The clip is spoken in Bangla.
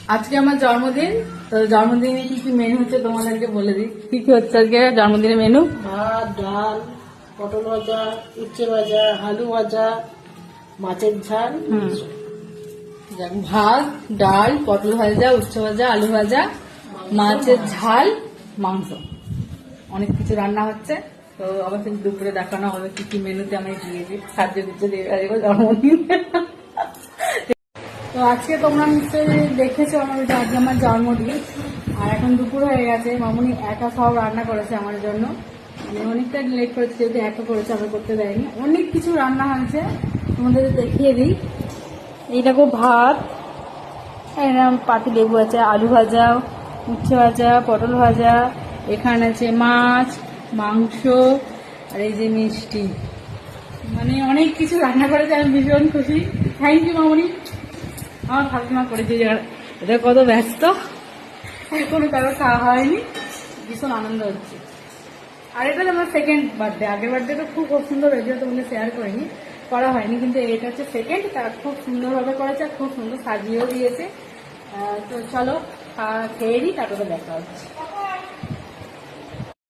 আজকে আমার জন্মদিন। তো জন্মদিনে কি কি মেনু হচ্ছে তোমাদেরকে বলে দিই। কি কি হচ্ছে আজকে জন্মদিনের মেনু? ভাত, ডাল, পটল ভাজা, উচ্ছে ভাজা, আলু ভাজা, মাছের ঝাল। যাক, ভাত, ডাল, পটল ভাজা, উচ্ছে ভাজা, আলু ভাজা, মাছের ঝাল, মাংস, অনেক কিছু রান্না হচ্ছে। তো অবশ্যই দুপুরে দেখানো হবে কি কি মেনুতে আমি দিয়েছি, সাহায্য দিচ্ছে দেবে জন্মদিন। তো আজকে তোমরা নিশ্চয়ই দেখেছো আমার ওইটা আজকে আমার জন্মদিন। আর এখন দুপুর হয়ে গেছে, মামুনি একা সব রান্না করেছে আমার জন্য। মানে অনেকটা লেট করেছে, যেহেতু একা করেছে, আমি করতে দেয়নি। অনেক কিছু রান্না হয়েছে, তোমাদের দেখিয়ে দিই। এই দেখো ভাত, এরকম পাতি লেবু আছে, আলু ভাজা, উচ্ছে ভাজা, পটল ভাজা, এখানে আছে মাছ, মাংস, আর এই যে মিষ্টি। মানে অনেক কিছু রান্না করেছে, আমি ভীষণ খুশি। থ্যাংক ইউ মামুনি, আমার ভাবনা করেছে যে এটা কত ব্যস্ত, এখনো কারো খাওয়া হয়নি, ভীষণ আনন্দ হচ্ছে। আর এটা আমার সেকেন্ড বার্থডে, আগের বার্থডেটা খুব সুন্দর হয়েছিল, তোমাদের শেয়ার করিনি, করা হয়নি, কিন্তু এটা হচ্ছে সেকেন্ড। তারা খুব সুন্দরভাবে করেছে, আর খুব সুন্দর সাজিয়েও দিয়েছে। তো চলো খেয়ে দিই, তারপরে দেখা হচ্ছে।